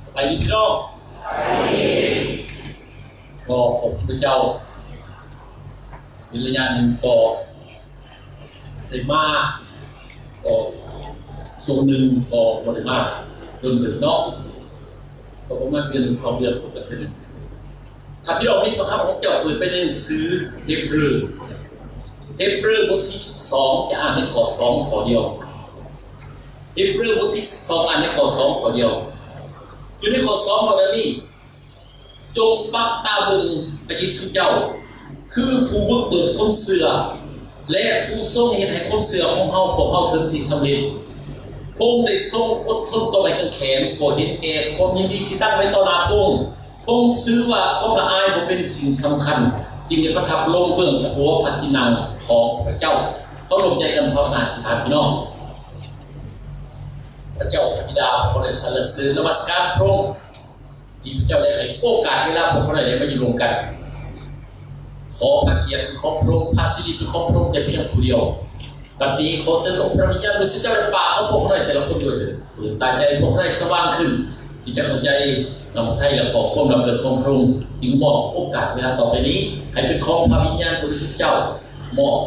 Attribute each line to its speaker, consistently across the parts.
Speaker 1: สบายดีพี่น้องก็ขอบพระเจ้าวิญญาณหนึ่งก็ได้มาก็ส่วนหนึ่งก็บริมาเติมถึงเนาะก็ประมาณเดือน2 เดือนผมก็ถึงถ้าพี่น้องนี่นะครับผมจะเปิดไปในหนังสือเฮบรูบทที่12จะอ่านในข้อ2ข้อเดียวเฮบรูบทที่12อ่านในข้อ2ข้อเดียวอยู่ในข้อ2ข้อนี้จงปักตาบึงพระเยซูเจ้าคือผู้บุกเบิกคนเสือและผู้ทรงเห็นให้คนเสือของเฮาพวกเฮาถึงที่สำเร็จพระองค์ได้ทรงอดทนต่อไม้กางเขนพอเห็นแก่ความยินดีที่ตั้งไว้ต่อหน้าพระองค์พระองค์ซื้อว่าความละอายบ่เป็นสิ่งสำคัญจึงได้ประทับลงเบื้องขวาพระที่นั่งของพระเจ้าเขาลงใจกันภาวนาที่ฐานพี่น้องพระเจ้าบิดาขอได้สรรเสริญนมัสการพระองค์ที่พระเจ้าได้ให้โอกาสเวลาพวกเราได้มาอยู่รวมกันขอพระเกียรติของพระองค์พระสิริของพระองค์แต่เพียงผู้เดียวบัดนี้ขอเสด็จพระวิญญาณบริสุทธิ์เจ้าในป่าของพวกเราแต่ละคนด้วยเถิดเปิดตาใจพวกเราสว่างขึ้นที่จะเข้าใจนำไทยและขอความลำเลิศของพระองค์จึงมอบโอกาสเวลาต่อไปนี้ให้เป็นของพระวิญญาณบริสุทธิ์เจ้ามอบ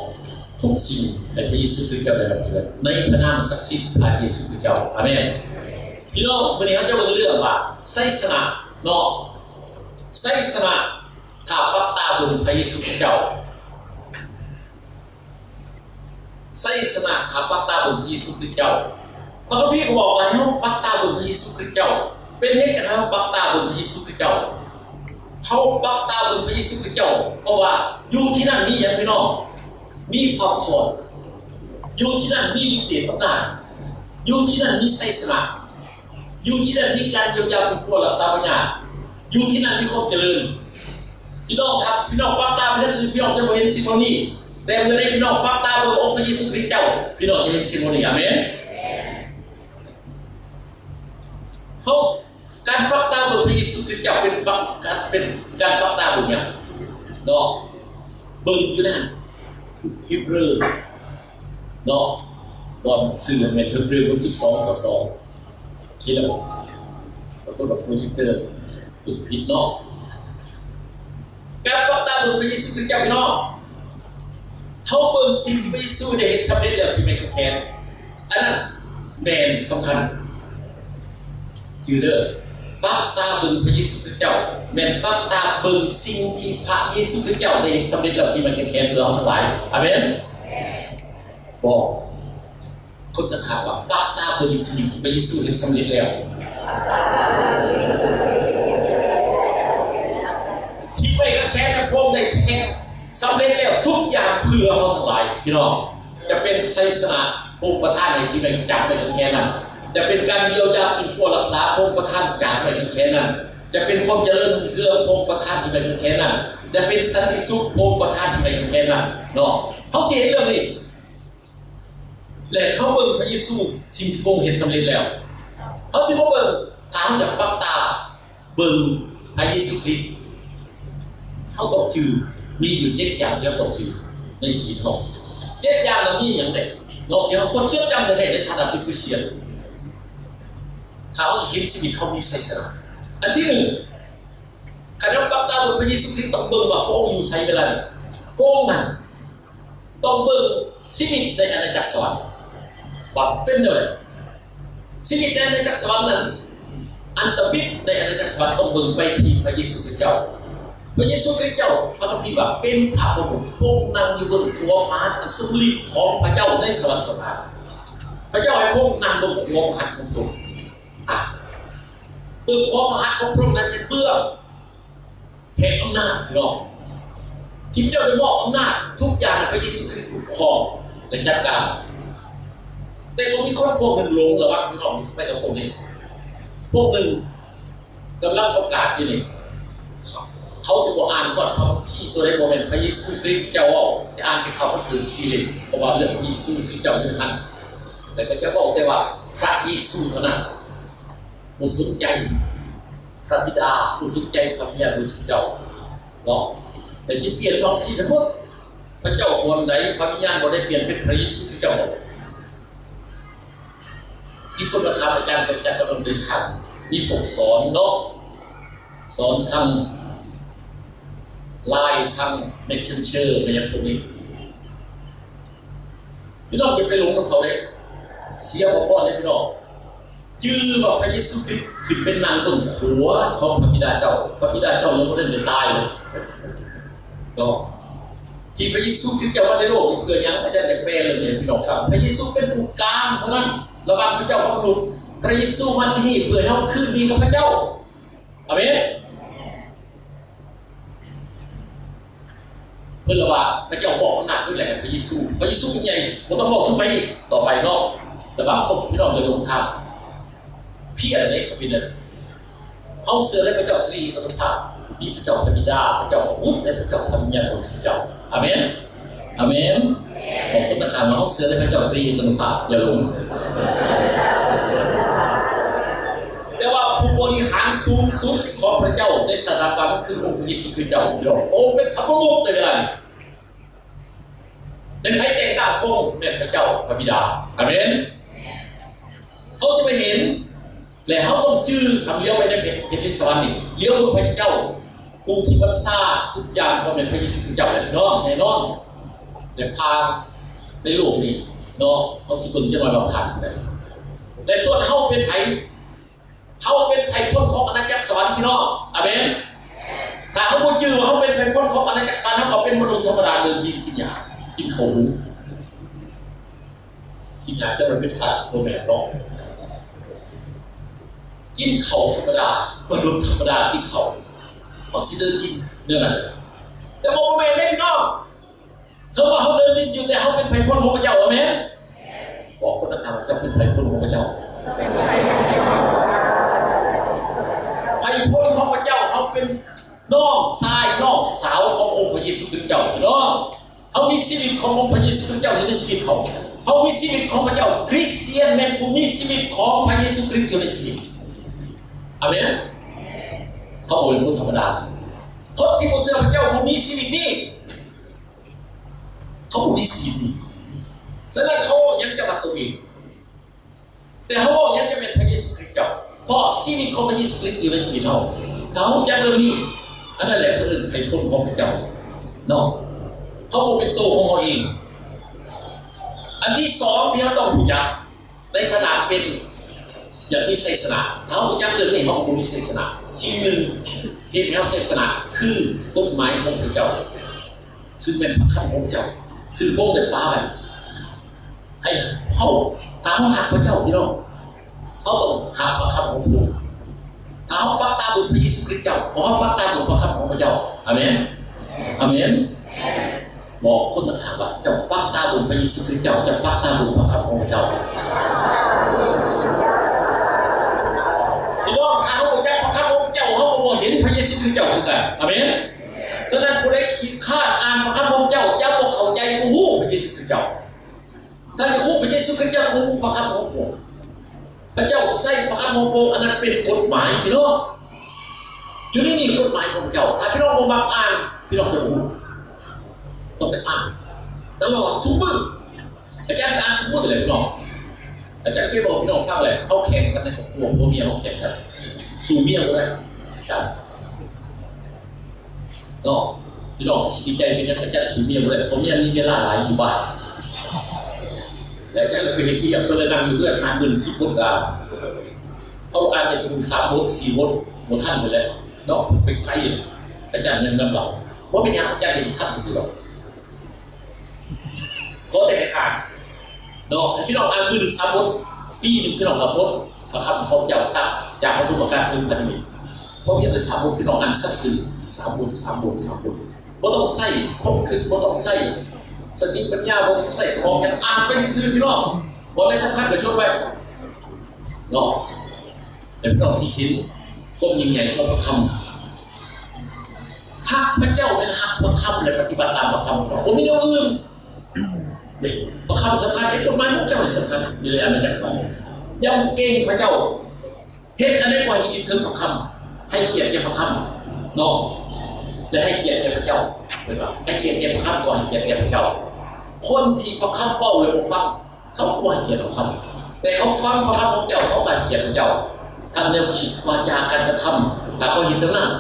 Speaker 1: ทุกสิ่งให้พระเยซูคริสต์เจ้าได้รับเกียรติในพระนามศักดิ์สิทธิ์พระเยซูคริสต์เจ้าอาเมนพี่น้องวันนี้เขาจะมาเรื่องว่าไสสนะเนาะไสสนะถ้าปักตาบนพระเยซูคริสต์เจ้าไสสนะถ้าปักตาบนพระเยซูคริสต์เจ้าพระคัมภีร์บอกว่าให้ปักตาบนพระเยซูคริสต์เจ้าเป็นเหตุการณ์ปักตาบนพระเยซูคริสต์เจ้าเขาปักตาบนพระเยซูคริสต์เจ้าเพราะว่าอยู่ที่นั่นมีอย่างพี่น้องมีพระพรอยู่ที่นั่นมีฤทธิ์เดชอำนาจอยู่ที่นั่นมีไสสนะอยู่ที่นั่นมีการเยียวยาผู้ป่วยรักษาปัญญาอยู่ที่นั่นมีความเจริญพี่น้องครับพี่น้องปักตาไปแล้วพี่น้องจะเห็นสิ่งเหล่านี้แต่เมื่อใดพี่น้องปักตาบนองค์พระเยซูคริสต์เจ้าพี่น้องจะเห็นสิ่งเหล่านี้อาเมนเขาการปักตาบนพระเยซูคริสต์เจ้าเป็นการปักตาบนอย่างเนาะเบิ่งอยู่นั่นฮิบรูเนาะบอลสื่อในฮิบรูบท12ข้อ2ที่เราแล้วก็แบบโปรเจคเตอร์ถูกผิดเนาะการปักตาบนพระเยซูคริสต์เจ้าพี่น้องเขาเบิ่งสิ่งที่พระเยซูได้สำเร็จแล้วที่ไม่แข็งอันนั้นแมนสำคัญจือเด้อปักตาเบิ่งพระเยซูคริสต์เจ้าแมนปักตาเบิ่งสิ่งที่พระเยซูคริสต์เจ้าได้สำเร็จแล้วที่ไม่แข็งเพื่อเราทั้งหลายอาเมนบอกคนจะถามว่าปักตาเบิ่งสิ่งที่พระเยซูได้สำเร็จแล้วที่ไม่แข็งกับพวกได้แข็งสำเร็จแล้วทุกอย่างเพื่อเราทั้งหลายพี่น้องจะเป็นไสสนะผู้ประทานในที่ไม่จับไม่แข็งนั้นจะเป็นการเยียวยาเป็นผู้รักษาพระประทานจากไม่แข็งนั้นจะเป็นความเจริญเพื่อพระประทานที่ไม่แข็งนั้นจะเป็นสันติสุขพระประทานที่ไม่แข็งนั้นเนาะเขาเสียเรื่องนี้และเขาเบิ่งพระเยซูสิ่งที่พระองค์เห็นสำเร็จแล้วเขาสิบ่เบิ่งถามจากปักตาเบิ่งพระเยซูคริสต์เขาตกชื่อมีอยู่7 อย่างที่เขาตกชื่อในสีทอง7 อย่างเหล่านี้อย่างไรเนาะที่เขาคนจดจำได้ในฐานะเป็นคริสเตียนเขาเห็นชีวิตเขามีไสสนะอันที่1การปักตาบนพระเยซูคริสต์ต้องเบิ่งว่าพระองค์อยู่ไสเวลานี้พระองค์นั้นต้องเบิ่งชีวิตในอาณาจักรสวรรค์ว่าเป็นเลยชีวิตในอาณาจักรสวรรค์นั้นอันตรพิษในอาณาจักรสวรรค์ต้องเบิ่งไปที่พระเยซูคริสต์เจ้าพระเยซูคริสต์เจ้าพระคัมภีร์ว่าเป็นพระบุตรพระองค์นั่งอยู่บนขัวพระหัตถ์อันทรงฤทธิ์ของพระเจ้าในสวรรค์สวรรค์พระเจ้าให้พระองค์นั่งบนขัวพระหัตถ์ของพระองค์เบื้องขัวพระหัตถ์ของพระองค์นั้นเป็นเบื้องแห่งอำนาจเนาะที่พระเจ้าได้มอบอำนาจทุกอย่างพระเยซูคริสต์คุ้มครองและจัดการแต่ก็มีคนพวกหนึ่งหลงระวังพี่น้องไม่กับผมนี่พวกหนึ่งกำลังประกาศอยู่นี่เขาจะบอกอ่านก่อนเพราะที่ตัวในโมเมนต์พระเยซูคริสต์เจ้าจะอ่านไปเขาก็สื่อซีเรียสเพราะว่าเรื่องพระเยซูคริสต์เจ้าอยู่นั่นแต่ก็จะบอกได้ว่าพระเยซูเท่านั้นผู้สนใจพระบิดาผู้สนใจพระวิญญาณบริสุทธิ์เจ้าเนาะแต่สิเปลี่ยนท้องที่ทั้งหมดพระเจ้าคนใดพระวิญญาณบ่ได้เปลี่ยนเป็นพระเยซูคริสต์เจ้ามีคนมาถามอาจารย์กำลังเดินทาง มีพวกสอนเนาะสอนทางไลน์ทางเมสเซนเจอร์อะไรอย่างพวกนี้พี่น้องจะไปหลงกับเขาเลยเสียพ่อเลยพี่น้องชื่อว่าพระเยซูคริสต์คือเป็นนางต้นขัวของพระบิดาเจ้ายังไม่ได้ตายเลยเนาะที่พระเยซูคริสต์จะว่าในโลกนี้เพื่อยังอาจารย์ได้แปลเลยเนี่ยพี่น้องครับพระเยซูเป็นผู้กลางเท่านั้นระหว่างพระเจ้ากับมนุษย์พระเยซูมาที่นี่เพื่อให้เราคืนดีกับพระเจ้าอาเมนเพื่อว่าพระเจ้าบอกขนาดด้วยแหละพระเยซูเป็นไงเราต้องบอกทุกไปต่อไปเนาะระหว่างพวกพี่น้องจะลงทางเพี้ยนเลยครับพี่น้องเขาเสือและพระเจ้าตรีกับพระพามีพระเจ้าพระบิดาพระเจ้าพุทธและพระเจ้าปัญญาของพระเจ้าอาเมนอาเมนบอกคนต่างๆมาเขาเสือและพระเจ้าตรีกับพระพาอย่าหลงแต่ว่าผู้บริหารสูงสุดของพระเจ้าในสถาบันคือองค์พระเยซูคริสต์เจ้าพี่น้ององค์เป็นพระประมุขเลยนะในใครแต่งตั้งองค์เป็นพระเจ้าพระบิดาอาเมนเขาจะไปเห็นและเขาต้องจื้อคำเลี้ยวไว้ในเพชรสวรรค์นี่เลี้ยวพระเจ้าผู้ที่บัญชาทุกอย่างก็เป็นพระเยซูคริสต์เจ้าแน่นอนและพาในโลกนี้เนาะเขาสิคนจะมาบังคับไปและส่วนเขาเป็นไผ่พ้นของอาณาจักรสวรรค์พี่น้องอาเมนถ้าเขาพูดจื้อว่าเขาเป็นไผ่พ้นของอาณาจักรสวรรค์เขาเป็นมนุษย์ธรรมดาเดินกินยากินเขากินยาจะมันเป็นสัตว์โดยแบบน้องกินเขาธรรมดามนุษย์ธรรมดากินเขาเขาสิเดินดินเนื่องอะไรแต่บอกว่าไม่เล่นนอกเขาว่าเขาเดินดินอยู่แต่เขาเป็นไผ่พ้นของพระเจ้าอาเมนบอกคนต่างๆจะเป็นไผ่พ้นของพระเจ้าไผ่พ้นของพระเจ้าเขาเป็นน้องชายน้องสาวขององค์พระเยซูคริสต์เจ้าพี่น้องเขามีชีวิตขององค์พระเยซูคริสต์เจ้าอยู่ในชีวิตเขามีชีวิตของพระเจ้าคริสเตียนแม่ผู้มีชีวิตของพระเยซูคริสต์อยู่ในชีวิตอาเมนเขาเป็นคนธรรมดาคนที่มุสลิมพระเจ้าผู้มีชีวิตนี้เขาผู้มีชีวิตนี้ฉะนั้นเขายังจะมาตัวเองแต่เขายังจะเป็นพระเยซูคริสต์เจ้าเพราะชีวิตของพระเยซูคริสต์อยู่ในชีวิตเขาจะเริ่มนี้อันนั้นแหละเป็นไผ่พ้นของพระเจ้าเนาะเขาเป็นตัวของเขาเองอันที่สองที่เขาต้องรู้จักในขณะเป็นอย่างมีศาสนาเขาจักเรื่องนี้เขาคงมีศาสนาสิ่งหนึ่งที่เขาศาสนาคือต้นไม้ของพระเจ้าซึ่งเป็นพระคำของพระเจ้าซึ่งโป้งเป็นป้ากันให้เขาถ้าเขาหักพระเจ้าพี่น้องเขาต้องหักพระคำของพระองค์ถ้าเขาปักตาบนพระเยซูคริสต์เจ้าเขาปักตาบนพระคำของพระเจ้าอาเมนอาเมนบอกคนต่างๆว่าจะปักตาบนพระเยซูคริสต์เจ้าจะปักตาบนพระคำของพระเจ้าพี่น้องถ้าเขาบอกจะพระคำของพระเจ้าเขาบอกเห็นพระเยซูคริสต์เจ้าคือกันอาเมนฉะนั้นผู้ใดคิดฆ่าอ่านพระคำของพระเจ้าจะบอกเข้าใจโอ้โหพระเยซูคริสต์เจ้าถ้าจะคู่พระเยซูคริสต์เจ้าโอ้โหพระคำของพระองค์พระเจ้าใส่พระคำของพระองค์อันนั้นเป็นกฎหมายพี่น้องอยู่นี่กฎหมายของพระเจ้าถ้าพี่น้องมาอ่านพี่น้องจะรู้ต้องไปอ่านตลอดทุกมื้ออาจารย์อ่านทุกมื้อเลยพี่น้องอาจารย์เคยบอกพี่น้องฟังเลยเขาแข่งกันในครอบครัวผัวเมียเขาแข่งกันสู่เมียก็ได้ครับเนาะพี่น้องดีใจที่อาจารย์สู่เมียก็ได้ผมเนี่ยมีเวลาหลายอยู่บ้านแต่อาจารย์ไปเห็นพี่ก็เลยนั่งอยู่เพื่อนอ่าน10 บทกันเขาอ่านในตัว3 บท 4 บทหมดท่านไปแล้วเนาะไปไกลอาจารย์ยังนำเราว่าเป็นยังอาจารย์ได้ท่านอยู่หรอกเขาแต่อ่านเนาะพี่น้องอ่าน3 บทปีนึงพี่น้องขับรถประคับเขาเจ้าตาจากวัตถุประการถึงพันมิตรเพราะพี่ได้3 บทพี่น้องอ่านสักสื่อ3 บทบ่ต้องใส่คมขึ้นบ่ต้องใส่สติปัญญาบ่ต้องใส่สมองกันอ่านไปซื่อพี่น้องบ่ได้สำคัญกับจดไว้เนาะแต่พี่น้องสิเห็นความยิ่งใหญ่ของพระคำหักพระเจ้าเป็นหักพระคำและปฏิบัติตามพระคำเราไม่ได้อื่นพระคำสำคัญไอ้กฎหมายของเจ้าสำคัญอยู่ในอาณาจักรสวรรค์ยังเก่งพระเจ้าเห็นอะไรกว่าคิดถึงพระคำให้เกียรติแก่พระคำเนาะและให้เกียรติแก่พระเจ้าเป็นว่าให้เกียรติแก่พระคำกว่าให้เกียรติแก่พระเจ้าคนที่พระคำเป้าเลยฟังเขากว่าให้เกียรติพระคำแต่เขาฟังพระคำของเจ้าเขาไม่ให้เกียรติพระเจ้า ทำแนวคิดวาจาการกระทำแต่เขาเห็นแล้วนั่น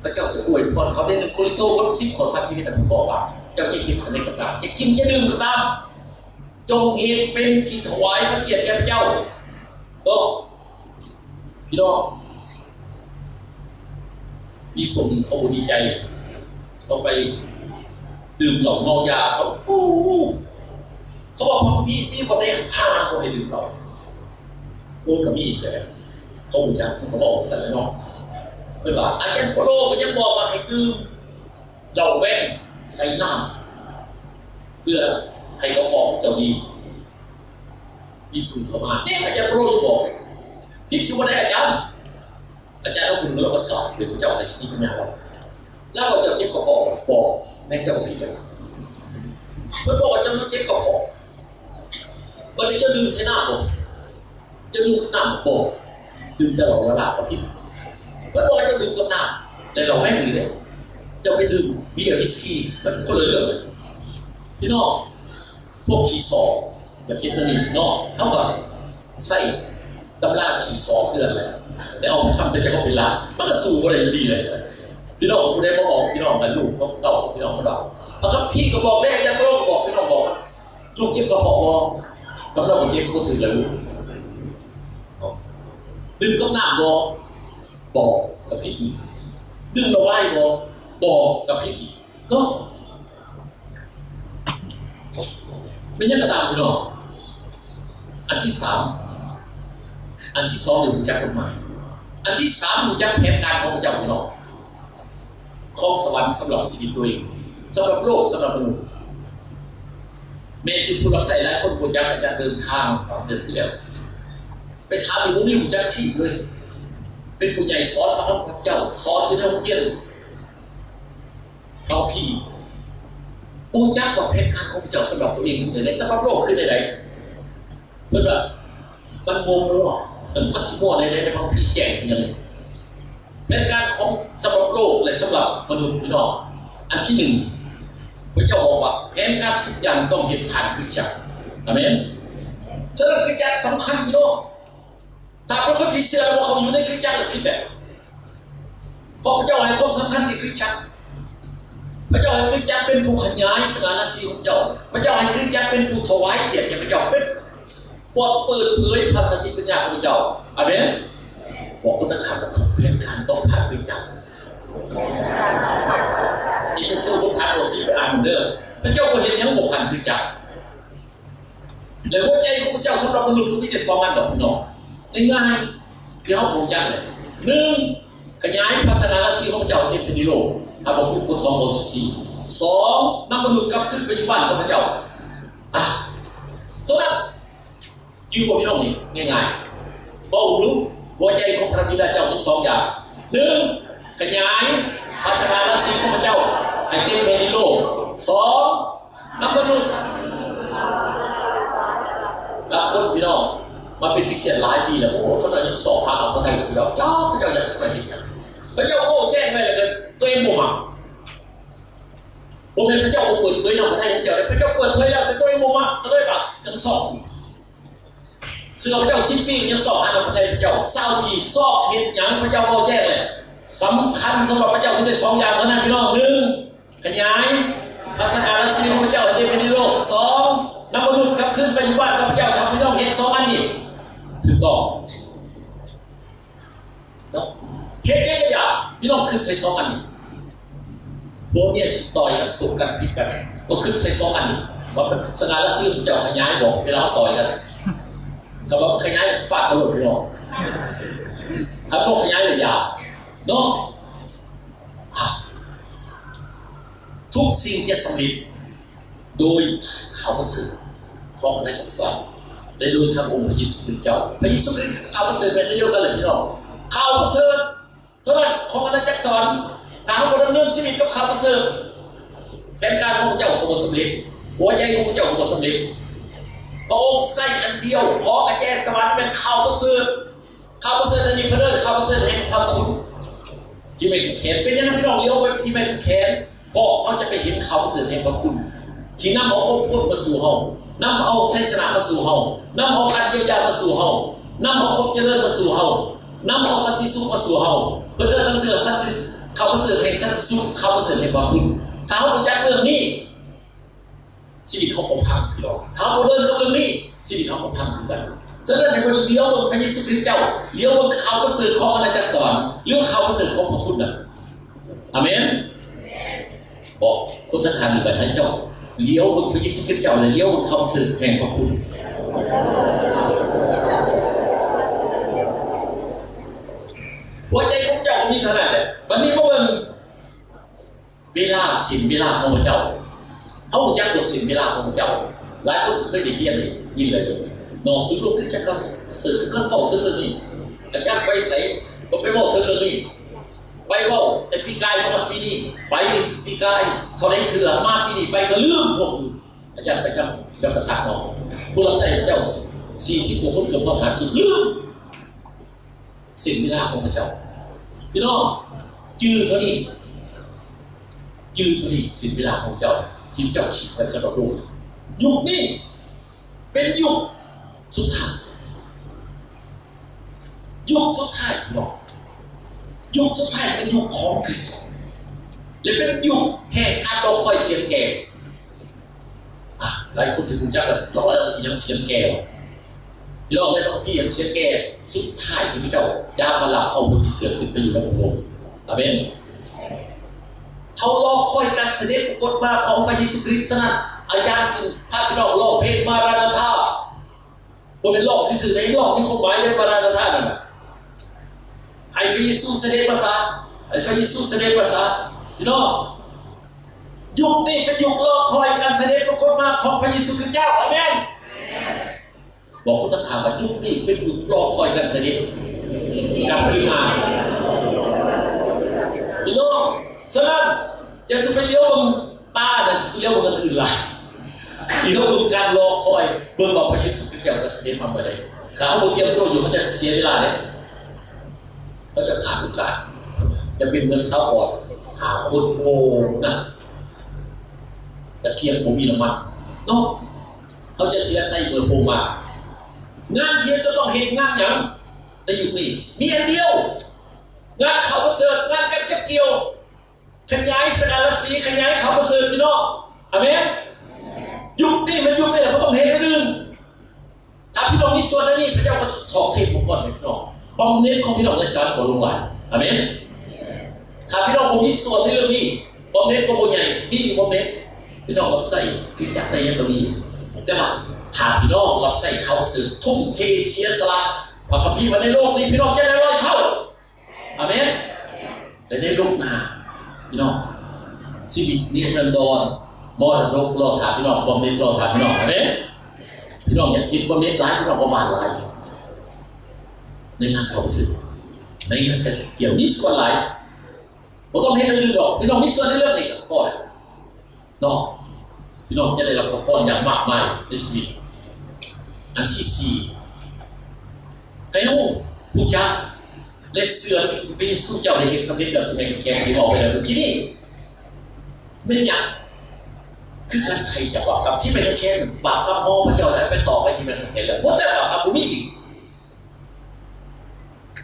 Speaker 1: พระเจ้าจะอวยพรเขาได้ในโคริโตวัด10 ข้อสัตย์ที่ท่านบอกว่าเจ้าจะเห็นอะไรก็ตามจะกินจะดื่มก็ตามจงเหตุเป็นที่ถวายพระเกียรติแก่พระเจ้าก็พี่น้องมีคนเขาดีใจเขาไปดื่มเหล้าเมายาเขาบอกว่าพี่คนได้ห้ามเขาให้ดื่มเหล้าโอ้กับมีอีกเลยเขาบูชาเขาบอกสันแล้วเนาะเพื่อนว่าอาจารย์โปโลก็ยังบอกว่าให้ดื่มเหล้าแว่นใส่น้ำเพื่อให้เขาบอกเจ้าดีมีคุณเข้ามาเนี่ยอาจารย์โปโลบอกคิดอยู่ว่าได้อาจารย์เราคุณเราก็สอนเป็นพระเจ้าในชีวิตปัญญาเราแล้วเราจะเจ็บกระเพาะบอกในเจ้าผิดกันเพื่อนบอกว่าจะเจ็บกระเพาะวันนี้จะดื่มใช้หน้าบอกจะดื่มน้ำบอกดื่มจะหลอกละลากับพิษเพื่อนบอกว่าจะดื่มกับน้ำแต่เราไม่ดื่มเลยจะไปดื่มเบียร์วิสกี้มันคนละเรื่องเลยพี่น้องพวกขี่สออย่าคิดนั่นนี่น้องเท่ากับใส่ตำราขี่สอเพื่อนอะไรแต่เอาทำแต่จะเข้าไปละมันก็สู้อะไรดีเลยพี่น้องคุณได้มาบอกพี่น้องกันลูกเขาเต่าพี่น้องเราเพราะพี่ก็บอกแม่จะต้องบอกพี่น้องบอกลูกเจ็บก็บอกคำเราเจ็บก็ถือเลยลูกดึงก็หน้าบอกกับพี่อีกดึงเราไล่บอกกับพี่อีกเนาะไม่ใช่กระดาษพี่น้องอันที่ 3อันที่ 2อยู่จากกฎหมายอันที่ 3อยู่จากแผนการของพระเจ้าพี่น้องของสวรรค์สำหรับชีวิตตัวเองสำหรับโลกสำหรับมนุษย์แม้ที่ผู้รับใช้หลายคนผู้จักอาจารย์เดินทางเดือนที่แล้วไปถามอยู่ตรงนี้ผู้จักที่เลยเป็นผู้ใหญ่สอนพระเจ้าสอนอยู่ในโรงเรียนเอาพี่ผู้จักว่าแผนการของพระเจ้าสำหรับตัวเองคือในสำหรับโลกคือใดๆเพื่อนว่ามันโมโหมันสิมั่วในบางพี่แจ้งอย่างนี้แผนการของสำหรับโลกและสำหรับมนุษย์พี่น้องอันที่ 1พระเจ้าบอกว่าแผนการทุกอย่างต้องเห็นผ่านคริสตจักรอาเมนสำหรับคริสตจักรสำคัญพี่น้องถ้าพระพุทธเจ้าว่าเขาอยู่ในคริสตจักรหรือผิดแบบเพราะพระเจ้าให้ความสำคัญในคริสตจักรพระเจ้าให้คริสตจักรเป็นผู้ขยายสง่าราศีของเจ้าพระเจ้าให้คริสตจักรเป็นผู้ถวายเกียรติแก่พระเจ้าเป็นบทเปิดเผยภาษาจิตปัญญาของพระเจ้าอาเมนบอกก็ต้องขาดต้องแผนการต้องผ่านคริสตจักรนี่คือสิ่งที่สารโอซีไปอ่านเด้อพระเจ้าก็เห็นยังบอกผ่านคริสตจักรและหัวใจของพระเจ้าสำหรับมนุษย์ทุกที่จะ2 อันดอกพี่น้องง่ายๆคือเขาผูกจักเลย 1. ขยายภาษาราศีของพระเจ้าเต็มเป็นโลกอาบอกพูด2 บท 4 2. นำมนุษย์กลับขึ้นไปอยู่บ้านของพระเจ้าสำหรับอยู่กับพี่น้องนี่ง่ายๆบอกรู้หัวใจของพระบิดาเจ้ามี2 อย่าง 1. ขยายภาษาราศีของพระเจ้าให้เต็มเป็นโลก 2. นำมนุษย์กับคนพี่น้องมาเป็นพิเศษหลายปีแล้วโอ้เขาเลยยังสอบหาเอาพระไทยพระเจ้าพระเจ้าอยากจะไปเห็นกันพระเจ้าโอ้แจ้งไปเลยตัวเองบ่มาผมเป็นพระเจ้าเปิดเผยอย่างพระไทยพระเจ้าเปิดเผยแล้วแต่ตัวเองบ่มาก็เลยแบบยังสอบเสือพระเจ้า10 ปียังสอบหาเอาพระไทยพระเจ้า20 ปีสอบเห็นอย่างพระเจ้าโอ้แจ้งเลยสำคัญสำหรับพระเจ้าคือได้2 อย่างเท่านั้นพี่น้อง 1. ขยายภาษาราศีของพระเจ้าให้เต็มเป็นโลก 2. นำมนุษย์กลับขึ้นไปอยู่บ้านกับพระเจ้าทำพี่น้องเห็น2 อันนี้ถูกต้องเหตุนี้ก็อย่าพี่น้องขึ้นใส่2 อันนี้พวกนี้ต่อยกันสู้กันพิดกันก็ขึ้นใส่2 อันนี้ว่าเป็นสง่าราศีของเจ้าขยายบอกเวลาต่อยกันคำว่าขยายฟาดกระโดดพี่น้องคำว่าขยายเลยอย่าเนาะทุกสิ่งจะสำเร็จโดยข่าวประเสริฐของนักศึกษาได้โดยทางองค์พระเยซูคริสต์เจ้าพระเยซูคริสต์ข่าวประเสริฐเป็นเดียวกันเลยพี่น้องข่าวประเสริฐเท่านั้นของอาณาจักรสวรรค์ถ้าเขาดำเนินชีวิตกับข่าวประเสริฐแผนการของเจ้าของสำเร็จหัวใจของเจ้าของสำเร็จพระองค์ใส่อันเดียวขอกระแจสวรรค์เป็นข่าวประเสริฐข่าวประเสริฐอันนี้เพื่อข่าวประเสริฐแห่งพระคุณที่ไม่แขนเป็นยังไงพี่น้องเลี้ยวไปที่ไม่แขนเพราะเขาจะไปเห็นข่าวประเสริฐแห่งพระคุณที่นำเอาความพูดมาสู่เฮานำเอาไสยสนะมาสู่เฮานำเอาการเยียวยามาสู่เฮา นำเอาความเจริญมาสู่เฮานำเอาสันติสุขมาสู่เฮาเพื่อเดินทางเถื่อสันติเขาประเสริฐแห่งสันติสุขเขาประเสริฐแห่งความคุณถ้าเขารู้จักเรื่องนี้ชีวิตเขาคงพังพี่น้องถ้าเขาเดินกับเรื่องนี้ชีวิตเขาคงพังเหมือนกันฉะนั้นในวันนี้เลี้ยวบนพระเยซูคริสต์เจ้าเลี้ยวบนเขาประเสริฐของอาณาจักรสวรรค์เลี้ยวเขาประเสริฐของพระคุณน่ะอาเมนบอกคนทั้งทางอยู่แบบนั้นเจ้าเลี้ยวบนพระเยซูคริสต์เจ้าเลยเลี้ยวบนเขาประเสริฐแห่งพระคุณหัวใจของเจ้ามีขนาดไหนวันนี้ก็เป็นเวลาสินเวลาของพระเจ้าเขาจักตัวสินเวลาของพระเจ้าหลายคนเคยได้เรียนเลยยินเลยนอกสุดลูกที่จะสื่อก็บอกถึงเรื่องนี้อาจารย์ไปใส่ก็ไปบอกถึงเรื่องนี้ไปว่าแต่ปีกายมาปีนี้ไปปีกายเขาได้เถื่อมากปีนี้ไปก็ลืมพวกอาจารย์ไปกับประสาทเนาะผู้รับใส่เจ้า40 กว่าคนเกือบพอ50ลืมสิ่งเวลาของพระเจ้าพี่น้องจื้อเท่านี้สิ่งเวลาของเจ้าที่เจ้าฉีดไปสำหรับโลกยุคนี้เป็นยุคสุดท้ายพี่น้องยุคสุดท้ายเป็นยุคของคริสต์และเป็นยุคแห่งการรอคอยเสียงแก่หลายคนจะรู้จักเลยเรายังเสียงแก่พี่น้องได้ต้องพี่ยังเสียงแก่สุดท้ายที่พระเจ้าจะมาหลับเอาบุตรเสือขึ้นไปอยู่ในองค์อาเมนเขารอคอยการเสด็จปรากฏมาของพระเยซูคริสต์นะอาจารย์พาพี่น้องร้องเพลงมารานาธาว่าเป็นร้องสื่อในร้องมีความหมายในมารานาธานั่นแหละให้พระเยซูเสด็จมาซะให้พระเยซูเสด็จมาซะพี่น้องยุคนี้เป็นยุครอคอยการเสด็จปรากฏมาของพระเยซูคริสต์เจ้าอาเมนบอกคุณต้องถามว่ายุคนี้เป็นยุครอคอยการเสด็จกลับคืนมาพี่น้องฉะนั้นอย่าไปเลี้ยวมึงตาแต่เลี้ยวมึงกันอื่นละเลี้ยวมึงการรอคอยเบิ่งว่าพระเยซูคริสต์เจ้าจะเสด็จมาเมื่อใดถ้าเขาเตรียมตัวอยู่มันจะเสียเวลาเนี่ยก็จะขาดโอกาสจะเป็นเหมือนซัพพอร์ตหาคนโง่นะแต่เทียมผมมีน้ำมันเนาะเขาจะเสียไส้เบอร์โพมางานเทียมก็ต้องเห็นงานอย่างในยุคนี้มีอันเดียวงานเขาประเสริฐงานกันจับเกี่ยวขยายสกาลสีขยายเขาประเสริฐพี่น้องอาเมนยุคนี้มันยุคนี้เราต้องเห็นนึงถ้าพี่น้องมีส่วนนี้พระเจ้าก็ถอดเทปผมก่อนพี่น้องบองเน้นของพี่น้องในสารผลลงมาอาเมนถ้าพี่น้องมีส่วนในเรื่องนี้บองเน้นก็โบใหญ่นี่บองเน้นพี่น้องรับใส่ที่จัดในยังตรงนี้ได้ป่ะถ้าพี่น้องรับใส่เขาสื่อทุ่มเทเสียสละพระคัมภีร์มาในโลกนี้พี่น้องจะได้ร้อยเท่าอาเมนและได้โลกหน้าพี่น้องชีวิตนิรันดรมรดกรอถามพี่น้องบำเพ็ญรอถามพี่น้องอาเมนพี่น้องอย่าคิดว่าเม็ดร้ายพี่น้องประมาณร้ายในงานเขาสื่อในงานเกี่ยวนี้ส่วนหลายผมต้องเห็นเรื่องดอกพี่น้องมีส่วนในเรื่องนี้พ่อน้องพี่น้องจะได้รับพรอย่างมากมายในชีวิตอันที่4ให้เราผู้จ้าและเสือสิ่งที่สู้เจ้าในเหตุสำเร็จแบบที่แม่แกที่บอกไปแล้วเมื่อกี้นี่ไม่ยังคือการไถ่จากบาปกับที่แม่แกบาปกับพ่อพระเจ้าแล้วไปต่อไปที่แม่แกแล้วหมดแต่บาปกับผู้มีอีก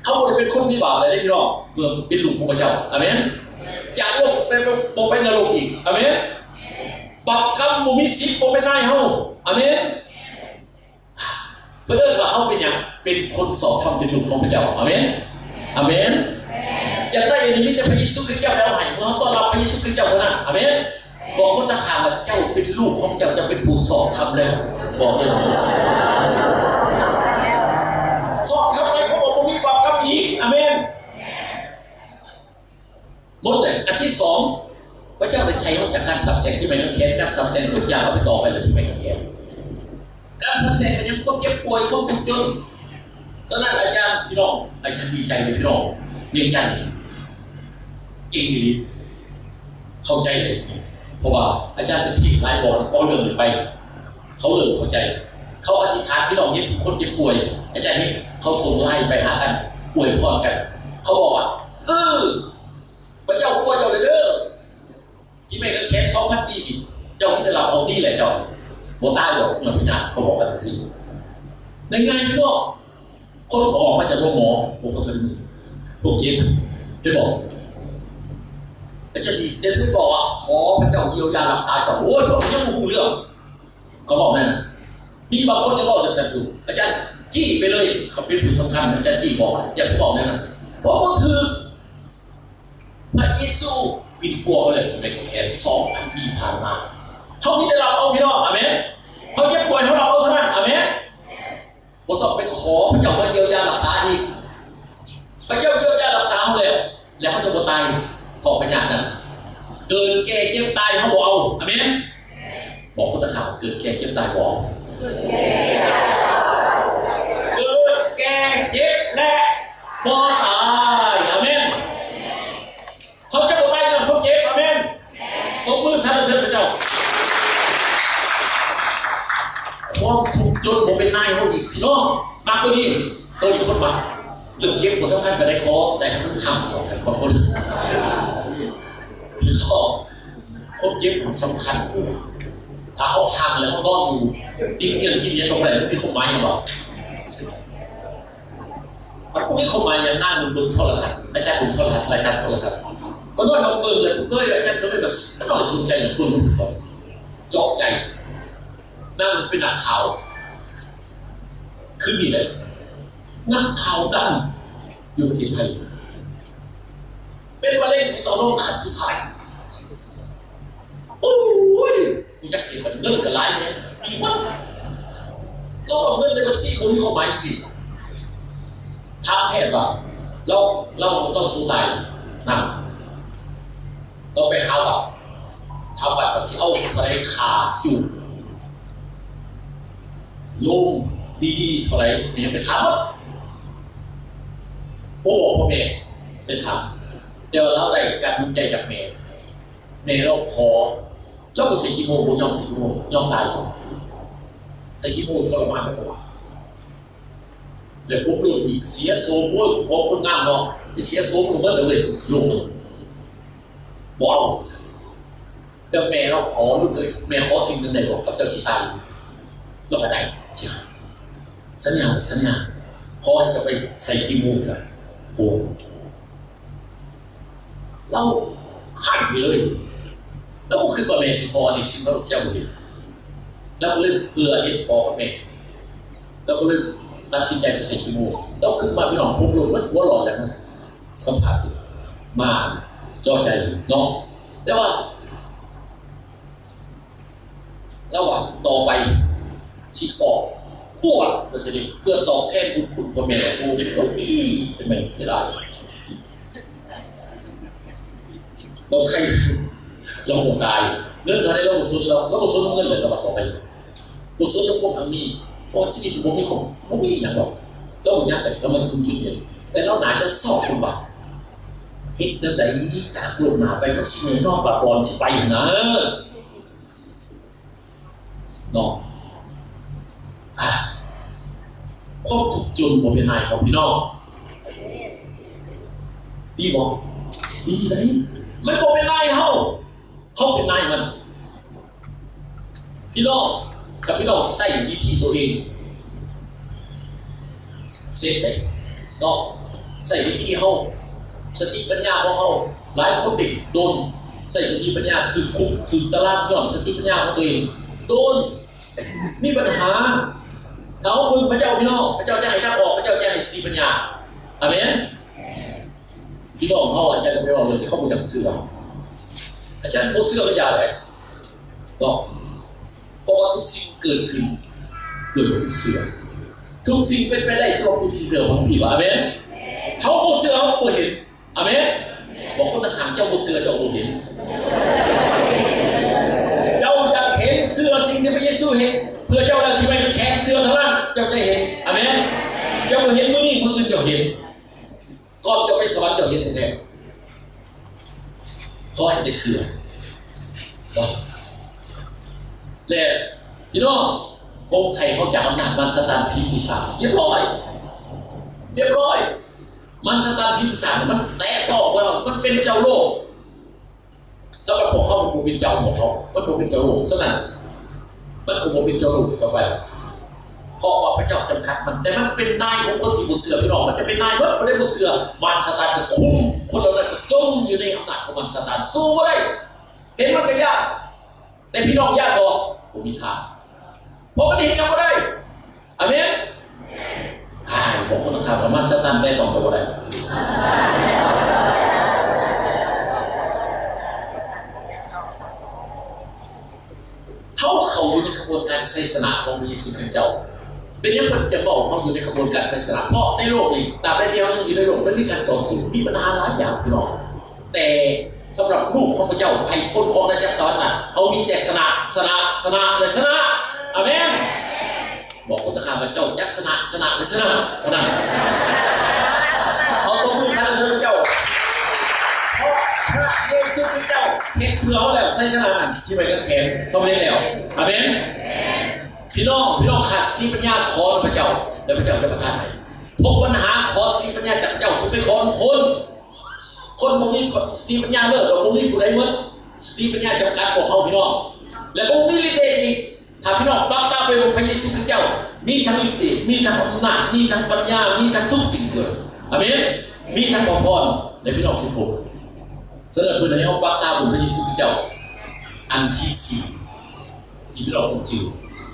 Speaker 1: เขาบอกเป็นคนมีบาปอะไรได้พี่น้องเพื่อเป็นลูกของพระเจ้าอาเมนจากโลกเป็นบอกไปนรกอีกอาเมนบาปกับผู้มีสิทธิ์บอกเป็นนายเฮาอาเมนเพื่อว่าเขาเป็นอย่างเป็นคนสอบทำเป็นลูกของพระเจ้าอาเมนอาเมนจะได้อย่างนี้จะพระเยซูคริสต์เจ้าแล้วให้เมื่อต้อนรับพระเยซูคริสต์เจ้าเท่านั้นอาเมนบอกคนต่างหากว่าเจ้าเป็นลูกของเจ้าจะเป็นผู้สอบทำแล้วบอกเลยสอบทำอะไรเขาบอกว่ามีบาปกับอีกอาเมนหมดเลยอันที่2พระเจ้าเป็นใครนอกจากการสับแสงที่ไม่ต้องแค้นการสับแสงทุกอย่างเอาไปต่อไปเลยที่ไม่ต้องแค้นการสับแสงมันยังต้องเจ็บป่วยต้องทุกข์จนฉะนั้นอาจารย์พี่น้องอาจารย์ดีใจเลยพี่น้องเรียนใจเก่งดีเข้าใจเลยเพราะว่าอาจารย์เป็นที่หลายบอกเขาเรื่องไปเขาเริ่มเข้าใจเขาอธิษฐานพี่น้องเห็นคนเจ็บป่วยอาจารย์นี่เขาส่งไล่ไปหากันป่วยพร้อมกันเขาบอกว่าพระเจ้าป่วยเจ้าเลยเด้อที่ไม่กันแค่2,000 ปีเจ้าที่จะรับเอานี่แหละเจ้าโมตายหรอกเงินพิจารเขาบอกกันสิในงานพี่น้อง คนออกมาจากโรงหมอพวกเขาเป็นพวกเจ็บได้บอกอาจารย์ดีเดชไม่บอกว่าขอพระเจ้าเยียวยารักษาต่อโอ้ยพวกยังไม่รู้เรื่องเขาบอกนั่นมีบางคนจะบอกจะสั่งดูอาจารย์จี้ไปเลยเขาเป็นผู้สำคัญอาจารย์จี้บอกอย่าบอกนั่นนะบอกว่าคือพระเยซูปิดปัวเลยสมัยแค่2,000 ปีผ่านมาเขามีแต่เราเอาพี่น้องอาเมนเขาเจ็บป่วยเขาเราเอาเท่านั้นอาเมนเราต้องไปขอพระเจ้ามาเยียวยารักษาอีกพระเจ้าเยียวยารักษาเขาแล้วเขาจะบ่ตายขอพระญาตินั้นเกินแก่เจ็บตายเขาบอกเอาอาเมนบอกคนตะข่าวเกิดแก่เจ็บตายบอกเกิดแก่เจ็บและบ่ตายอาเมนเขาจะบ่ตายจนเขาเจ็บอาเมนตบมือสรรเสริญพระเจ้าความถูกจนผมเป็นนายเขาอีกพี่น้องมากกว่านี้ตัวอีกคนมาเรื่องเจ็บผมสำคัญกับได้คอแต่มันห่างบางคนพี่น้องความเจ็บผมสำคัญถ้าเขาห่างแล้วเขาต้องอยู่ดิ้งเงี้ยกินเงี้ยตรงไหนมีคนไม้หรอถ้าพวกนี้คนไม้ยังนั่งดูโทรทัศน์อาจารย์ดูโทรทัศน์รายการโทรทัศน์ก็ต้องลองเบิ่งเลยด้วยอาจารย์ก็ไม่แบบก็ต้องสนใจอย่างคุณเจาะใจนั่นเป็นนักข่าวคือมีอะไรนักข่าวดังอยู่ประเทศไทยเป็นมะเร็งที่ต่อมขั้นสุดท้ายโอ้ยกูจะเสียมันเงินกันหลายเนี่ยดีมากเราเอาเงินในบัญชีคนที่เขาหมายผิดทางแพทย์ว่าเราสู้ตายนะเราไปหาแบบทำบัตรประชาชนเอาอะไรขาจุดลงดีๆเท่าไรเนี่ยไปถามว่าพ่อบอกพ่อแม่ไปถามเดี๋ยวเราได้การดูใจจากแม่เราขอแล้วก็ใส่กีโมยอมใส่กีโมยอมตายใส่กีโมทรมานไปกว่าแล้วพวกเรื่องอีกเสียโซ่พวกขอคนงามเนาะเสียโซ่ผมเมื่อเลยลงบอกเอาแต่แม่เราขอลูกเลยแม่ขอสิ่งหนึ่งไหนบอกกับเจ้าสิตายเราก็ได้ใช่สัญญาขอให้จะไปใส่กีโมซะโอ้เราขาดไปเลยแล้วก็ขึ้นมาเมสิพอนี่สิเราเจ้าเลยแล้วก็เลยเพื่อเห็นพอกับแม่แล้วก็เลยตัดสินใจไปใส่กีโมแล้วขึ้นมาพี่น้องพุ่งลงมันหัวหล่อแล้วนะสัมผัสมาจอใจเนาะแต่ว่าต่อไปชิดออกปวดก็จะดีเพื่อตอบแทนบุญคุณพ่อแม่กูอีเป็นไงเสียดายเราใครเราหมดตายเงินอะไรเราสุดเราสุดเงินเลยเราต่อไปเราสุดเราคงทางนี้เพราะชีวิตผมไม่มีอย่างหรอกเราอยากแต่เรามันถึงจุดนี้แต่เราหนาจะสอบคุณบ้างคิดนั่นใดจากโลกหนาไปก็สิ่งนอกบอลสิไปนะเนาะความถูกจนผมเป็นนายของพี่น้องดีบอกดีไหมมันบอกเป็นนายเขาเป็นนายมันพี่น้องกับพี่น้องใส่วิธีตัวเองเสร็จเลยเนาะใส่วิธีเขาสติปัญญาของเขาหลายคนเด็กโดนใส่สติปัญญาคือคุกคือตารางย่อมสติปัญญาของตัวเองโดนมีปัญหาเขาพึงพระเจ้าพี่น้องพระเจ้าจะให้ทางออกพระเจ้าจะให้สติปัญญาอาเมนพี่น้องเขาอาจารย์ไม่บอกเลยที่เขาพูดจากเสืออาจารย์พูดเสือไม่ยาเลยก็เพราะว่าทุกสิ่งเกิดขึ้นโดยเสือทุกสิ่งเป็นไปได้สำหรับผู้ที่เสือของพี่ว่าอาเมนเขาพูดเสือเขาพูดเห็นอาเมนบอกคนต่างๆเจ้าพูดเสือเจ้าพูดเห็นเจ้าอยากเห็นเสือสิ่งที่พระเยซูเห็นเพื่อเจ้าเราที่ไปแข่งเสือเท่านั้นเจ้าจะเห็นอาเมนเจ้าเห็นมือนี้มืออื่นเจ้าเห็นก่อนจะไปสวรรค์เจ้าเห็นแท้ๆขอให้ได้เสือและพี่น้ององค์ไทยเขาจะอำนาจมันสตานพิมพิสารเรียบร้อยมันสตานพิมพิสารมันแตะต้องว่ามันเป็นเจ้าโลกสำหรับพวกเขามันเป็นเจ้าของเขามันเป็นเจ้าโลกซะนั่นมันเป็นเจ้าโลกต่อไปเพราะว่าพ ระเจ้าจำกัดมันแต่มันเป็นนายของคนที่บุเสือพี่น้องมันจะเป็นนายเมื่อไม่ได้บุเสือมารซาตานจะคุมคนเราจะจมอยู่ในอำนาจของมารซาตานสู้ไม่ได้เห็นมันก็ยากแต่พี่น้องยากบอกผมมีทางเพราะมันเห็นยังไม่ได้อาเมนบอกคนต้องทำกับมารซาตานได้ต้องกับอะไรเขาอยู่ในขบวนการศาสนาของพระเยซูคริสต์เจ้าเป็นยังไงจะบอกเขาอยู่ในขบวนการศาสนาเพราะในโลกนี้ตราบใดที่เขาอยู่ในโลกมันมีการต่อสู้มีปัญหาหลายอย่างพี่น้องแต่สำหรับลูกของพระเจ้าให้คนของในจักรสวรรค์เขามีแต่สนะอาเมนบอกคนตะขาบพระเจ้าจักรสนะเท่านั้นเขาต้องรู้ทันพระเจ้าเพราะพระเยซูคริสต์เจ้าเห็นเพื่อเขาแล้วใส่สนะที่ไปกันแขนสำเร็จแล้วอาเมนพี่น้องขาดสติปัญญาขอพระเจ้าแล้วพระเจ้าจะประทานให้พบปัญหาขอสติปัญญาจากเจ้าสุดไปขอคนพวกนี้สติปัญญาเลิกกับพวกนี้ผู้ใดมั้งสติปัญญาจำกัดของเขาพี่น้องแล้วพวกนี้ฤทธิ์เดชอีกถ้าพี่น้องปักตาไปบนพระเยซูคริสต์เจ้ามีทั้งฤทธิ์เดชมีทั้งอำนาจมีทั้งปัญญามีทั้งทุกสิ่งเลยอาเมนมีทั้งพรในพี่น้องทุกคนสำหรับคนในห้องปักตาบนพระเยซูคริสต์เจ้าอันที่สี่ที่พี่น้องต้องจือ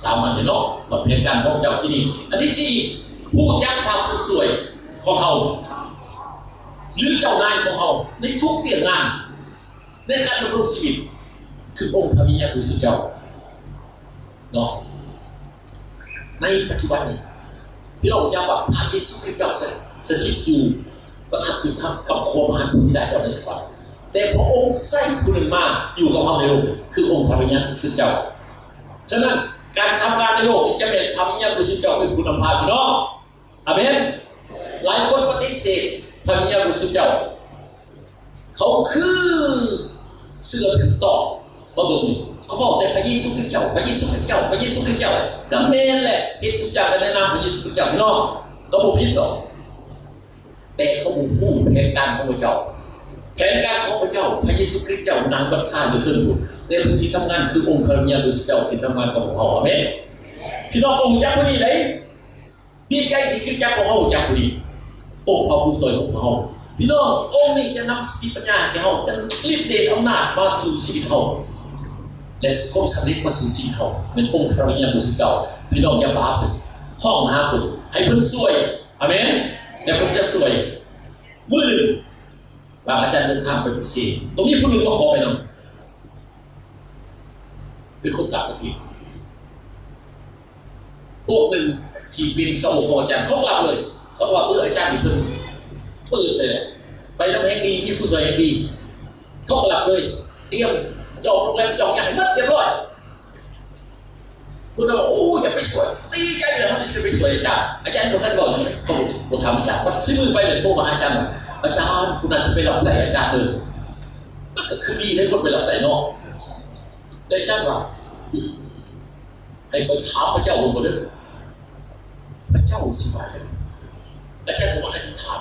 Speaker 1: สามัญเนาะบทเพลงการของเจ้าที่นี่อันที่สี่ผู้ยักษ์ความสวยของเขาหรือเจ้านายของเขาในทุกเรื่องงานในการดำรงชีวิตคือองค์พระวิญญาณบริสุทธิ์เจ้าเนาะในปัจจุบันนี้พี่น้องจะว่าพระเยซูคริสต์เจ้าสถิตอยู่ประทับอยู่กับความมหันต์ที่ได้เจ้าในสวรรค์แต่พระองค์ใส่ผู้หนึ่งมาอยู่กับเราในโลกคือองค์พระวิญญาณบริสุทธิ์เจ้าฉะนั้นการทำงานในโลกจะเป็นพระวิญญาณบริสุทธิ์เจ้าเป็นผู้นำพาพี่น้องอาเมนหลายคนปฏิเสธพระวิญญาณบริสุทธิ์เจ้าเขาคือเสือถึงต่อพระองค์เขาบอกแต่พระเยซูคริสต์เจ้าก็แม่นแหละผิดทุกอย่างในนามพระเยซูคริสต์เจ้าพี่น้องก็บ่ผิดหรอกแต่เขาบ่ฮู้แผนการของพระเจ้าแผนการของพระเจ้าพระเยซูคริสต์เจ้านางบัดซาอยู่เทิงผู้ในพื้นที่ทำงานคือองค์พระวิญญาณบริสุทธิ์เจ้าที่ทำงานกับเราอาเมนพี่น้ององค์จักผู้นี้ได้ดีใจที่คริสต์เจ้าของเราจักผู้นี้องค์พระผู้สวยของเราพี่น้ององค์นี้จะนำสติปัญญาให้เราจะฤทธิ์เดชอำนาจมาสู่ชีวิตเราและความสำเร็จมาสู่ชีวิตเราเป็นองค์พระวิญญาณบริสุทธิ์เจ้าพี่น้องอย่าบ้าไปห้องหาเพิ่นให้เพิ่นสวยอาเมนแล้วเพิ่นจะสวยมื้อบางอาจารย์เดินทางไปพิเศษตรงนี้ผู้หนึ่งก็ขอไปนำเป็นคนต่างประเทศพวกหนึ่งที่เป็นสาวกของอาจารย์เขากลับเลยเขาว่าอาจารย์นี่เพิ่นเปิดเลยไปน้ำแห่งดีมีผู้สวยแห่งดีเขากลับเลยเตรียมจองโรงแรมจองอย่างให้หมดเรียบร้อยคุณบอกโอ้อย่าไปสวยตีใจเลยเขาจะไปสวยอาจารย์บอกท่านบอกอย่างไรเขาบอกทำอาจารย์ว่าซื้อมือไปเลยโทรมาอาจารย์อาจารย์คุณอาจจะไปรับใส่อาจารย์เลยก็คือมีให้คนไปรับใส่นอกได้อาจารย์ว่าให้คนถามพระเจ้าลงมาด้วยพระเจ้าสิว่าอาจารย์บอกอธิษฐาน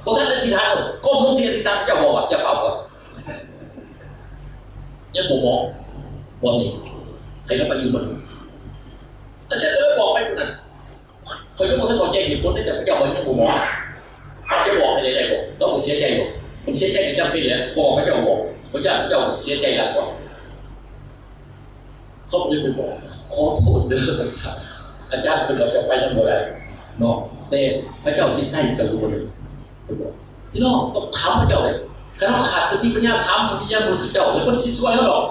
Speaker 1: บอกท่านอธิษฐานก้มลงเสียอธิษฐานพระเจ้าบอกว่าอย่าเฝ้าก่อนยังบ่มองวันนี้ให้เขาไปอยู่มันอาจารย์เลยบอกไปคนนั้นเขาจะบอกท่านบอกใจเหตุผลได้แต่พระเจ้าบอกยังบ่มองจะบอกให้ได้บอกต้องเสียใจบอกคนเสียใจจำเป็นแล้วพอพระเจ้าบอกพระเจ้าเสียใจหลักกว่าเขาเลยไปบอกขอโทษเด้ออาจารย์คนเราจะไปยังบ่ได้เนาะแต่พระเจ้าสิ้นใจจะรู้เลยพี่น้องต้องถามพระเจ้าเลยถ้าเราขาดสติปัญญาถามพระวิญญาณบริสุทธิ์เจ้าแล้วคนสิ้นสวยแล้วหรอ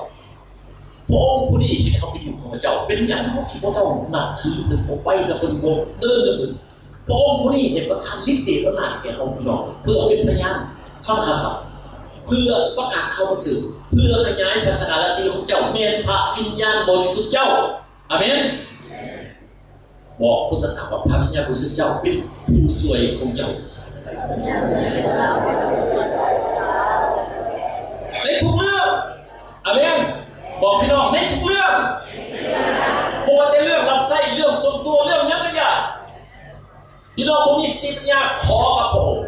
Speaker 1: พระองค์ผู้นี้เห็นเขาไปอยู่ของพระเจ้าเป็นอย่างเขาสิบ่ต้องหนักถือหนึ่งไปกับคนโบเดินกับคนพระองค์ผู้นี้เนี่ยประทานฤทธิ์เดชอำนาจแก่เขาพี่น้องเพื่อเป็นพยานเข้าหาเขาเพื่อประกาศเข้ามาสื่อเพื่อขยายศาสนาราศีของเจ้าเมนพระวิญญาณบริสุทธิ์เจ้าอาเมนบอกคนต่างๆว่าพระวิญญาณบริสุทธิ์เจ้าเป็นผู้สวยของเจ้าในทุกเรื่องอาเมนบอกพี่น้องในทุกเรื่องโมแต่เรื่องรับใช้เรื่องส่วนตัวเรื่องยังก็อย่าพี่น้องผมมีสติปัญญาขอกับพระองค์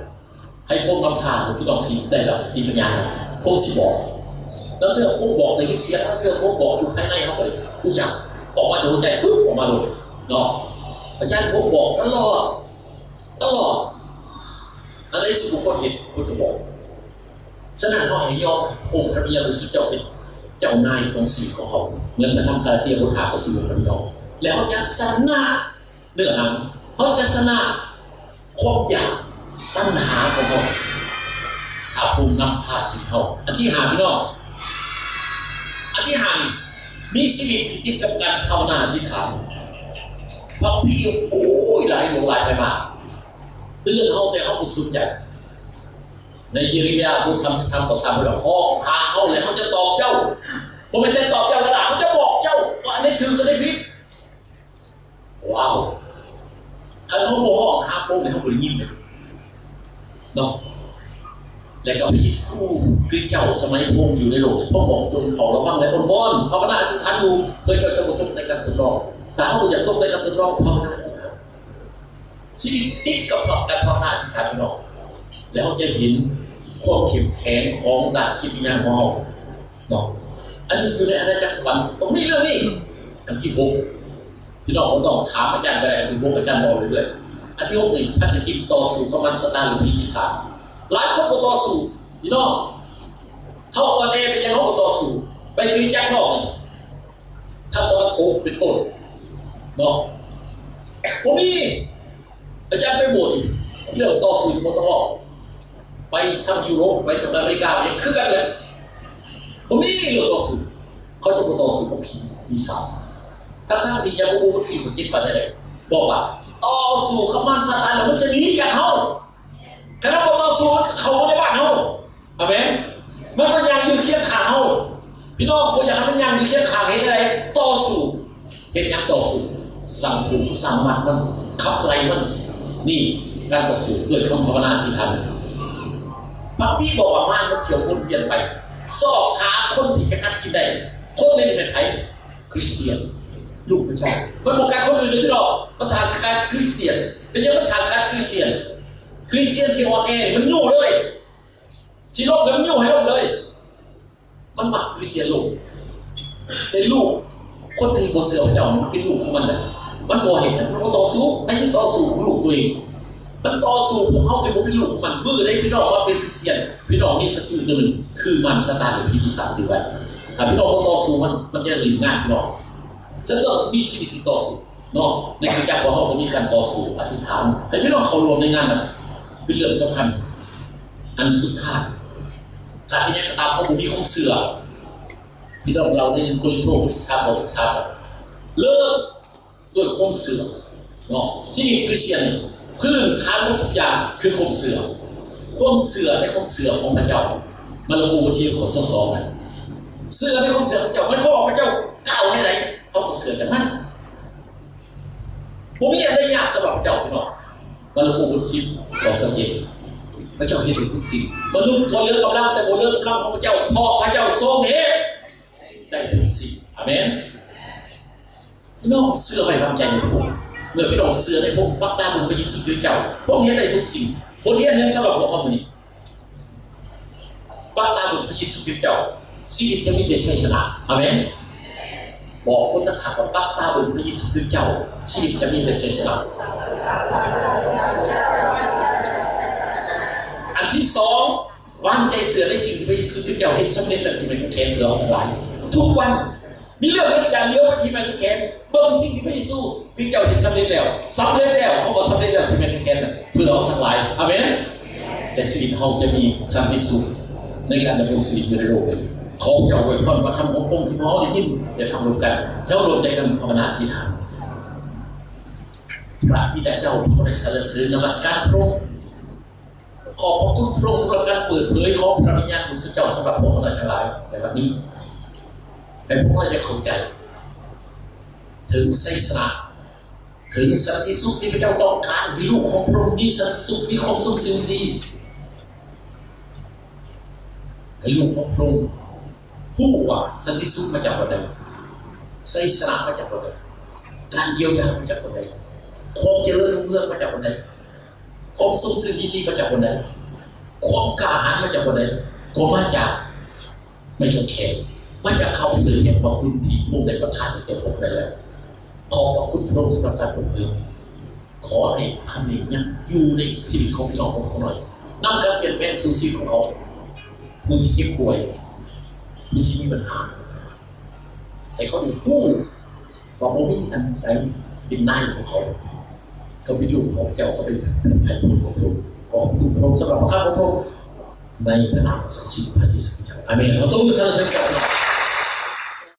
Speaker 1: ให้พวกนำทางพี่น้องสิได้รับสติปัญญาพวกสิบอกแล้วเธอพวกบอกในเสียงแล้วเธอพวกบอกอยู่ภายในเขาเลยรู้จักออกมาจากหัวใจปุ๊บออกมาเลยเนาะ อาจารย์ผมบอกตลอดอะไรสุขคนเห็นคุณจะบอกสนานเขาให้ยอมองค์พระบิดารู้สึกเจ้าเป็นเจ้านายของสิ่งของเขาเหมือนกระทำการเตียบนหาเขาสู่พระบิดาแล้วจะสนะเนื้อหนังเขาจะสนะความอยากตัณหาของเขาขับปุ่มนำพาสิ่งเขาอันที่หาพี่น้องอันที่หามีชีวิตที่ติดกับการภาวนาที่ทำเพราะพี่โอ้ยหลายหลงหลายไปมากเตือนเขาแต่เขาไม่สนใจในยิริยาผู้ทำต่อสามเราห้องหาเขาเลยเขาจะตอบเจ้าผมไม่ได้ตอบเจ้าแล้วเขาจะบอกเจ้าว่าอันนี้ถือก็ได้พิษว้าวคันเขาโมห้องหาโป้งเนี่ยเขาบริยินเลยเนาะแล้วก็พิสูจน์คือเจ้าสมัยพงอยู่ในโลกพ่อบอกจนเขาระวังในบนบอนภาวนาทุกท่านดูเพื่อจะมาตกในการทดลองแต่เขาอยากตกในการทดลองภาวนาชีวิตติดกับการภาวนาทุกท่านเนาะแล้วจะเห็นความเข้มแข็งของดัชจิตวิญญาณของเราเนาะอันนี้อยู่ในอาณาจักรสวรรค์ตรงนี้เรื่องนี้อันที่6พี่น้องผมต้องถามอาจารย์ได้อันที่6อาจารย์บอกเลยด้วยอันที่6นี่ท่านจะกินต่อสู่ประมาณสตาร์หรือปีศาจหลายคนก็ต่อสู้พี่น้องเขาอ่อนแอไปยังเขาก็ต่อสู้ไปกินจักรนอกนี่ถ้าตอนโตเป็นต้นเนาะผมนี่อาจารย์ไปบ่นเรื่องต่อสู้มอเตอร์ไปทางยุโรปไปทางอเมริกาเนี่ยคือกันเลยผมนี่เรื่องต่อสู้เขาจะต่อสู้กับผีปีศาจทั้งที่ยังไม่รู้สิ่งที่จิตมาได้เลยบอกว่าต่อสู้กับมันซาตานแล้วมันจะหนีจากเขาคณะต่อสู้เขาในบ้านเขาอาเมนมันก็ยังอยู่เคียงข้างเขาพี่น้องก็อยากให้มันยังอยู่เคียงข้างเห็นอะไรต่อสู้เห็นยังต่อสู้สั่งผูกสั่งมัดมันขับไล่มันนี่การต่อสู้ด้วยคำภาวนาที่ทำพระพี่บอกว่ามันเที่ยววนเวียนไปสอบหาคนที่จะกัดกินได้คนในเป็นไทยคริสเตียนลูกพระเจ้ามันบอกการคนอื่นเลยพี่น้องมันทางการคริสเตียนแต่ยังมันทางการคริสเตียนที่อ่อนแอมันยุ่งเลยชีโลกมันยุ่งให้โลกเลยมันหมักคริสเตียนลูกแต่ลูกคนที่โบเสือพระเจ้ามันเป็นลูกของมันเลยมันโบเห็นมันก็ต่อสู้ไม่ใช่ต่อสู้ของลูกตัวเองมันต่อสู้พวกเขาที่เป็นลูกของมันเพื่อได้พี่น้องว่าเป็นคริสเตียนพี่น้องนี่สกิลตัวหนึ่งคือมันสตาร์หรือพิธีศาสตร์ถือไว้ถ้าพี่น้องต่อสู้มันจะหลีกง่ายพี่น้องจะต้องมีชีวิตที่ต่อสู้เนาะในการจับว่าเขามีการต่อสู้อธิษฐานให้พี่น้องเขารวมในงานนั้นเป็นเรื่องสำคัญอันสุดท้ายถ้าที่นี้ตามข้อมูลนี้ของเสือพี่น้องเราในคนทั่วศึกษาเราศึกษาเลิกด้วยความเสือเนาะที่คริสเตียนพื้นฐานของทุกอย่างคือความเสือความเสือในความเสือของพระเจ้ามันระบุว่าชีวิตของสองกันเสือในความเสือของพระเจ้าไม่ข้อพระเจ้าก้าวให้ไหนเขาก็เสือกันนั่นผมมีอะไรยากสำหรับพระเจ้าพี่น้องมันระบุว่าชีวิตของสังเกตพระเจ้าเห็นทุกสิ่งมนุษย์คนเลือกกำลังแต่โมเลือกกำลังของพระเจ้าพอพระเจ้าทรงเห็นได้ทุกสิ่งอาเมนพี่น้องเสือไปทำใจในพวกเมื่อพี่น้องเสือในพวกปักตาบุญพระเยซูคริสต์เจ้าพวกนี้ได้ทุกสิ่งบทที่อันนึงสำหรับพวกเขาคนนี้ปักตาบุญพระเยซูคริสต์เจ้าชีวิตจะมีแต่ชัยชนะอาเมนบอกคนนักข่าวว่าปักตาบุญพระเยซูคริสต์เจ้าชีวิตจะมีแต่ชัยชนะอันที่สองวางใจเสือในสิ่งที่พระเยซูคริสต์เจ้าเห็นสำเร็จแล้วที่มันแข็งเราทั้งหลายทุกวันมีเรื่องเล็กอย่างเดียวที่มันแข็งเบิ่งสิ่งที่พระเยซูคริสต์เจ้าเห็นสำเร็จแล้วเขาบอกสำเร็จแล้วที่มันแข็งเพื่อเราทั้งหลายอาเมนแต่ชีวิตเราจะมีสันติสุขในการดำรงชีวิตอยู่ในโลกนี้ขอเจ้าอวยพรมาทำขององค์ที่พ่อได้ยินจะทำรวมกันแล้วรวมใจกันภาวนาที่ฐานพระบิดาเจ้าพระได้สรรเสริญนมัสการพระองค์ขอบพระคุณพระองค์สำหรับการเปิดเผยของพระวิญญาณของพระเจ้าสำหรับพวกเราทั้งหลายในวันนี้ให้พวกเราได้เข้าใจถึงไสสนะถึงสันติสุขที่พระเจ้าต้องการให้ลูกของพระองค์มีสันติสุขมีความสุขสิ่งดีให้ลูกของพระองค์ผู้ว่าสันติสุขมาจากวันใดไสสนะมาจากวันใดการเยียวยามาจากวันใดความเจริญรุ่งเรืองมาจากวันใดความสุขสิ่งดีๆมาจากวันใดความกล้าหาญมาจากวันใดก็มาจากไม่ต้องแข็งมาจากเขาสื่อเนี่ยว่าคุณที่มุ่งในประธานแก่พวกเราแล้วขอบคุณพระองค์สำหรับการเปิดเผย ขอให้คำนี้เนี่ยอยู่ในชีวิตของพี่น้องของเขาหน่อยนำการเปลี่ยนแปลงสู่ชีวิตของเขาผู้ที่เจ็บป่วยผู้ที่มีปัญหาให้เขาได้พูดบอกว่ามีอันใดเป็นนายของเขาเขาเป็นลูกของเจ้าเขาเป็นแผ่นดินของพระองค์ขอบคุณพระองค์สำหรับพระข้าพระองค์ในพระนามศักดิ์สิทธิ์พระเยซูเจ้าอาเมนเราต้องมือสรรเสริญพระองค์